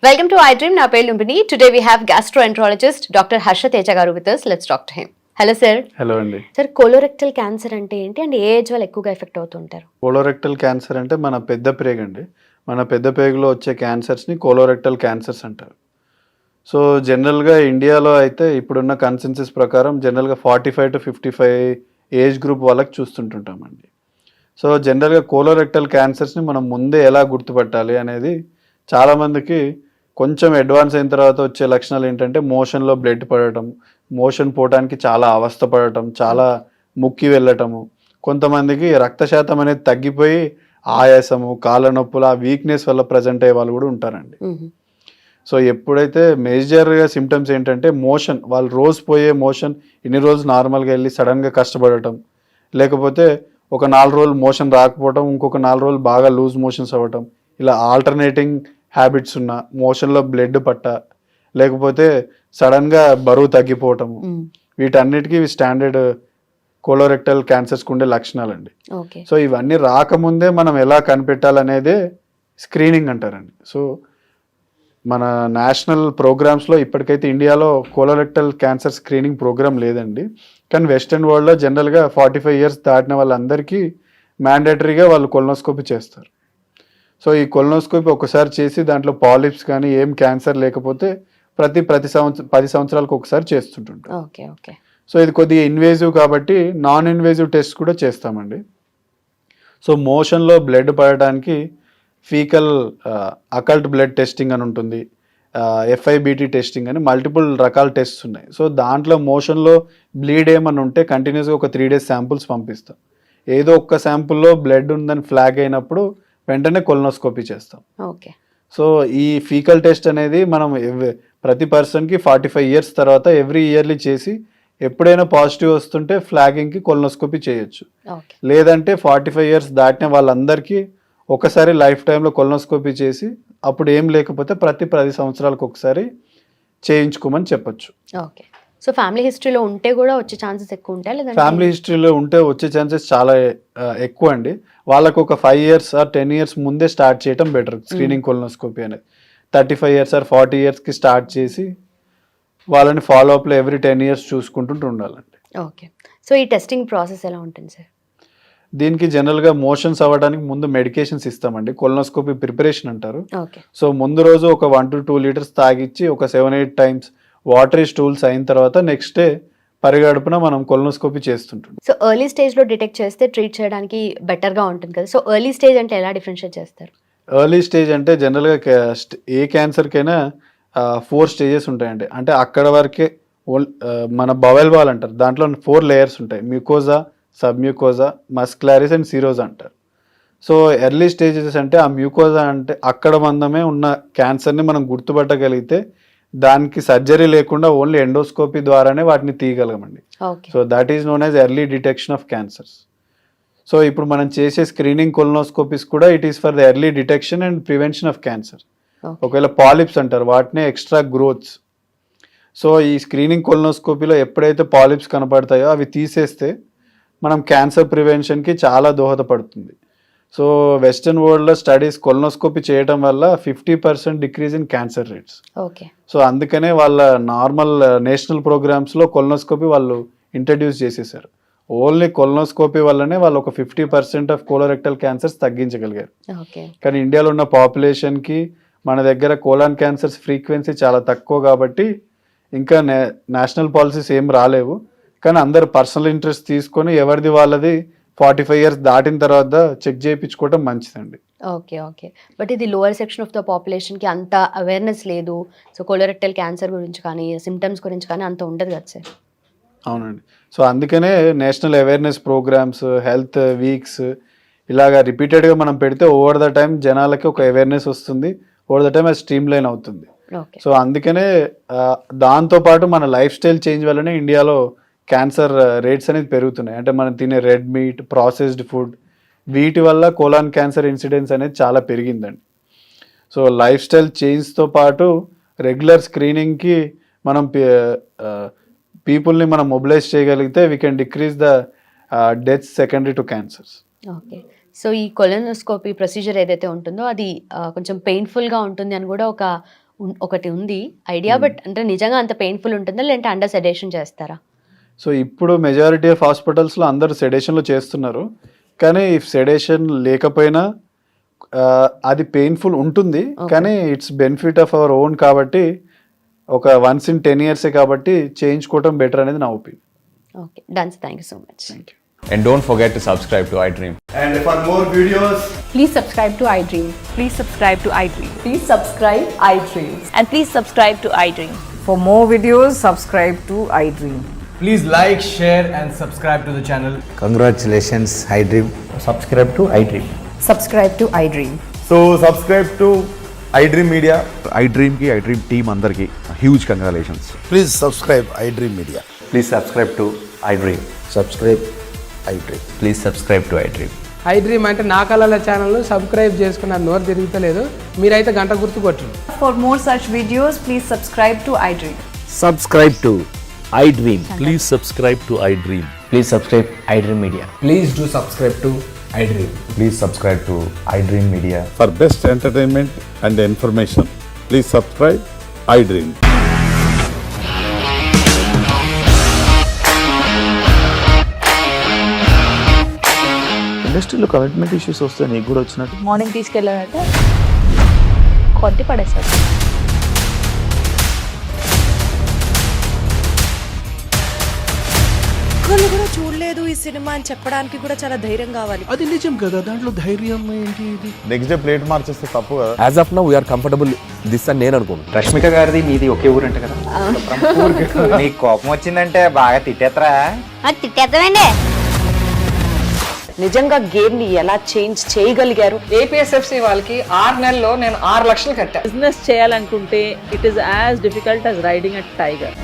Welcome to iDream. Na పేరు Lumbini. Today we have gastroenterologist Dr. Harsha Teja garu with us. Let's talk to him. Hello sir. Hello అండి. Sir, colorectal cancer అంటే ఏంటి and A age వాళ్ళు ఎక్కువగా effect అవుతుంటారు? Colorectal cancer అంటే మన పెద్ద ప్రేగు అండి. మన పెద్ద ప్రేగులో వచ్చే క్యాన్సర్స్ని కోలోరెక్టల్ క్యాన్సర్స్ అంటారు. సో జనరల్గా ఇండియాలో అయితే ఇప్పుడున్న కన్సెన్సస్ ప్రకారం జనరల్గా 45 to 55 ఏజ్ గ్రూప్ వాళ్ళకి చూస్తుంటుంటామండి. సో జనరల్గా కోలోరెక్టల్ క్యాన్సర్స్ని మనం ముందే ఎలా గుర్తుపట్టాలి అనేది చాలామందికి కొంచెం అడ్వాన్స్ అయిన తర్వాత వచ్చే లక్షణాలు ఏంటంటే మోషన్లో బ్లడ్ పడటం, మోషన్ పోవడానికి చాలా అవస్థ పడటం, చాలా ముక్కి వెళ్ళటము, కొంతమందికి రక్త శాతం అనేది తగ్గిపోయి ఆయాసము, కాళ్ళ నొప్పులు, ఆ వీక్నెస్ వల్ల ప్రజెంట్ అయ్యే వాళ్ళు కూడా ఉంటారండి. సో ఎప్పుడైతే మేజర్గా సిమ్టమ్స్ ఏంటంటే మోషన్, వాళ్ళు రోజు పోయే మోషన్ ఇన్ని రోజులు నార్మల్గా వెళ్ళి సడన్గా కష్టపడటం, లేకపోతే ఒక 4 రోజులు మోషన్ రాకపోవటం, ఇంకొక 4 రోజులు బాగా లూజ్ మోషన్స్ అవ్వటం, ఇలా ఆల్టర్నేటింగ్ హ్యాబిట్స్ ఉన్న, మోషన్లో బ్లడ్ పట్ట, లేకపోతే సడన్గా బరువు తగ్గిపోవటము, వీటన్నిటికీ ఇవి స్టాండర్డ్ కోలోరెక్టల్ క్యాన్సర్స్కి ఉండే లక్షణాలండి. సో ఇవన్నీ రాకముందే మనం ఎలా కనిపెట్టాలనేదే స్క్రీనింగ్ అంటారండి. సో మన నేషనల్ ప్రోగ్రామ్స్లో ఇప్పటికైతే ఇండియాలో కోలోరెక్టల్ క్యాన్సర్ స్క్రీనింగ్ ప్రోగ్రామ్ లేదండి. కానీ వెస్టర్న్ వరల్డ్లో జనరల్గా 45 years దాటిన వాళ్ళందరికీ మ్యాండేటరీగా వాళ్ళు కొలనోస్కోపీ చేస్తారు. సో ఈ కొలనోస్కోపీ ఒకసారి చేసి దాంట్లో పాలిప్స్ కానీ ఏం క్యాన్సర్ లేకపోతే ప్రతి 10 సంవత్సరాలకు ఒకసారి చేస్తుంటుంటాం. Okay okay. సో ఇది కొద్దిగా ఇన్వేజివ్ కాబట్టి నాన్ ఇన్వేజివ్ టెస్ట్ కూడా చేస్తామండి. సో మోషన్లో బ్లడ్ పడడానికి ఫీకల్ అకల్ట్ బ్లడ్ టెస్టింగ్ అని ఉంటుంది, FIBT టెస్టింగ్ అని మల్టిపుల్ రకాల టెస్ట్స్ ఉన్నాయి. సో దాంట్లో మోషన్లో బ్లీడ్ ఏమని ఉంటే కంటిన్యూస్గా ఒక 3 days శాంపుల్స్ పంపిస్తాం. ఏదో ఒక్క శాంపుల్లో బ్లడ్ ఉందని ఫ్లాగ్ అయినప్పుడు వెంటనే కొలనోస్కోపీ చేస్తాం. ఓకే. సో ఈ ఫీకల్ టెస్ట్ అనేది మనం ప్రతి పర్సన్కి 45 years తర్వాత ఎవ్రీ ఇయర్లీ చేసి ఎప్పుడైనా పాజిటివ్ వస్తుంటే ఫ్లాగింగ్కి కొలనోస్కోపీ చేయొచ్చు. లేదంటే 45 years దాటిన వాళ్ళందరికీ ఒకసారి లైఫ్ టైంలో కొలనోస్కోపీ చేసి అప్పుడు ఏం లేకపోతే ప్రతి 10 సంవత్సరాలకు ఒకసారి చేయించుకోమని చెప్పొచ్చు. ఓకే. సో ఫ్యామిలీ హిస్టరీలో ఉంటే కూడా వచ్చే ఛాన్సెస్ ఎక్కువ ఉంటాయి లేదంటే? ఫ్యామిలీ హిస్టరీలో ఉంటే వచ్చే ఛాన్సెస్ చాలా ఎక్కువ అండి. వాళ్ళకు ఒక 5 years or 10 years ముందే స్టార్ట్ చేయడం బెటర్ స్క్రీనింగ్ కొలనోస్కోపీ అనేది. 35 years or 40 yearsకి స్టార్ట్ చేసి వాళ్ళని ఫాలోఅప్లో ఎవ్రీ 10 years చూసుకుంటూ ఉండాలండి. ఓకే. సో ఈ టెస్టింగ్ ప్రాసెస్ ఎలా ఉంటుంది సార్? దీనికి జనరల్గా మోషన్స్ అవ్వడానికి ముందు మెడికేషన్స్ ఇస్తామండి, కొలనోస్కోపీ ప్రిపరేషన్ అంటారు. సో ముందు రోజు ఒక 1 to 2 liters తాగిచ్చి ఒక 7-8 times వాటరీ స్టూల్స్ అయిన తర్వాత నెక్స్ట్ డే పరిగడుపున మనం కొలనోస్కోపీ చేస్తుంటాం. సో ఎర్లీ స్టేజ్లో డిటెక్ట్ చేస్తే ట్రీట్ చేయడానికి బెటర్గా ఉంటుంది కదా. సో ఎర్లీ స్టేజ్ అంటే ఎలా డిఫరెన్షియేట్ చేస్తారు? ఎర్లీ స్టేజ్ అంటే జనరల్గా ఏ క్యాన్సర్కైనా 4 stages ఉంటాయండి. అంటే అక్కడ వరకే మన బవెల్ వాల్ అంటారు, దాంట్లో 4 layers ఉంటాయి, మ్యూకోజా, సబ్మ్యూకోజా, మస్క్యులారిస్ అండ్ సిరోజా అంటారు. సో ఎర్లీ స్టేజెస్ అంటే ఆ మ్యూకోజా అంటే అక్కడ మందమే ఉన్న క్యాన్సర్ని మనం గుర్తుపట్టగలిగితే దానికి సర్జరీ లేకుండా ఓన్లీ ఎండోస్కోపీ ద్వారానే వాటిని తీయగలమండి. So that is known as early detection of cancers. So ఇప్పుడు మనం చేసే స్క్రీనింగ్ కొలనోస్కోపీస్ కూడా it is for the early detection and prevention of cancer. ఒకవేళ పాలిప్స్ అంటారు వాటినే ఎక్స్ట్రా గ్రోత్స్. సో ఈ స్క్రీనింగ్ కొలనోస్కోపీలో ఎప్పుడైతే పాలిప్స్ కనపడతాయో అవి తీసేస్తే మనం క్యాన్సర్ ప్రివెన్షన్కి చాలా దోహదపడుతుంది. సో వెస్టర్న్ వరల్డ్లో స్టడీస్ కొలనోస్కోపీ చేయడం వల్ల 50% decrease in cancer rates. Okay. So అందుకనే వాళ్ళ నార్మల్ నేషనల్ ప్రోగ్రామ్స్లో కొలనోస్కోపీ వాళ్ళు ఇంట్రడ్యూస్ చేసేసారు. ఓన్లీ కొలనోస్కోపీ వల్లనే వాళ్ళు ఒక 50% ఆఫ్ కోలోరెక్టల్ క్యాన్సర్స్ తగ్గించగలిగారు. కానీ ఇండియాలో ఉన్న పాపులేషన్కి మన దగ్గర కోలాన్ క్యాన్సర్స్ ఫ్రీక్వెన్సీ చాలా తక్కువ కాబట్టి ఇంకా నేషనల్ పాలసీస్ ఏం రాలేవు. కానీ అందరు పర్సనల్ ఇంట్రెస్ట్ తీసుకొని ఎవరిది వాళ్ళది 45 years దాటిన తర్వాత చెక్ చేయించుకోవడం మంచిదండి. Okay okay. బట్ ఇది లోవర్ సెక్షన్ ఆఫ్ ద పాపులేషన్కి అంత అవేర్నెస్ లేదు. సో కోలోరెక్టల్ క్యాన్సర్ గురించి కానీ సిమ్టమ్స్ గురించి కానీ అంత ఉండదు కదా సార్? అవునండి. సో అందుకనే national awareness programmes, health weeks ఇలాగా రిపీటెడ్గా మనం పెడితే ఓవర్ ద టైం జనాలకి ఒక అవేర్నెస్ వస్తుంది, ఓవర్ ద టైం అది స్ట్రీమ్ లైన్ అవుతుంది. సో అందుకనే దాంతోపాటు మన లైఫ్ స్టైల్ చేంజ్ వల్లనే ఇండియాలో క్యాన్సర్ రేట్స్ అనేది పెరుగుతున్నాయి. అంటే మనం తినే రెడ్ మీట్, ప్రాసెస్డ్ ఫుడ్, వీటి వల్ల కోలాన్ క్యాన్సర్ ఇన్సిడెన్స్ అనేది చాలా పెరిగిందండి. సో లైఫ్ స్టైల్ చేంజ్తో పాటు రెగ్యులర్ స్క్రీనింగ్కి మనం పీపుల్ని మనం మొబిలైజ్ చేయగలిగితే we can decrease the deaths secondary to cancers. Okay. So ఈ కొలనోస్కోపీ ప్రొసీజర్ ఏదైతే ఉంటుందో అది కొంచెం పెయిన్ఫుల్గా ఉంటుంది అని కూడా ఒక ఒకటి ఉంది ఐడియా, బట్ అంటే నిజంగా అంత పెయిన్ఫుల్ ఉంటుందా లేదంటే అండర్ సెడేషన్ చేస్తారా? సో ఇప్పుడు మెజారిటీ ఆఫ్ హాస్పిటల్స్లో అందరూ సెడేషన్లో చేస్తున్నారు, కానీ ఇఫ్ సెడేషన్ లేకపోయినా అది పెయిన్ఫుల్ ఉంటుంది, కానీ it's benefit of our own కాబట్టి ఒక వన్స్ ఇన్ 10 years కాబట్టి చేయించుకోవటం బెటర్ అనేది నా opinion. Okay, done. Thank you so much. Thank you. And don't forget to subscribe to iDream. And for more videos, Please subscribe to iDream. Please subscribe to iDream. Please subscribe iDream. And please subscribe to iDream. For more videos, subscribe to iDream. Please like, share and subscribe to the channel. Congratulations, iDream. Subscribe to iDream. Subscribe to iDream. So subscribe to iDream Media. iDream ki iDream team andarki huge congratulations. Please subscribe iDream Media. Please subscribe to iDream. Subscribe iDream. Please subscribe to iDream. iDream అంటే నా కళల channel subscribe చేసుకున్న నోరు తిరుగుతలేదు, మీరైతే గంట గుర్తు కొట్టండి. For more such videos, please subscribe to iDream. Subscribe to iDream. Please subscribe to iDream. Please subscribe iDream Media. Please do subscribe to iDream. Please subscribe to iDream Media. For best entertainment and information, please subscribe iDream. ఇండస్ట్రీలో commitment issues వస్తే నీకు కూడా వచ్చినట్టు morning తీసుకెళ్ళాలంటే కొట్టి పడేస్తాడు. ఒక్కళ్ళు కూడా చూడలేదు ఈ సినిమా అని చెప్పడానికి కూడా చాలా ధైర్యం కావాలి. అది నిజం కదా, దాంట్లో ధైర్యం ఏంటి? ఇది నెక్స్ట్ డే ప్లేట్ మార్చేస్తే తప్పు కదా. As of now we are comfortable this అని నేను అనుకుంటున్నాను. రష్మిక గారిది మీది ఒకే ఊరు అంట కదా. నీకు కోపం వచ్చిందంటే బాగా తిట్టేత్తరా? తిట్టేద్దామండి. నిజంగా గేమ్ ని ఎలా చేంజ్ చేయగలిగారు? ఏపీఎస్ఎఫ్సి వాళ్ళకి 6 నెలల్లో నేను 6 లక్షలు కట్టా. బిజినెస్ చేయాలనుకుంటే it is as difficult as riding a tiger.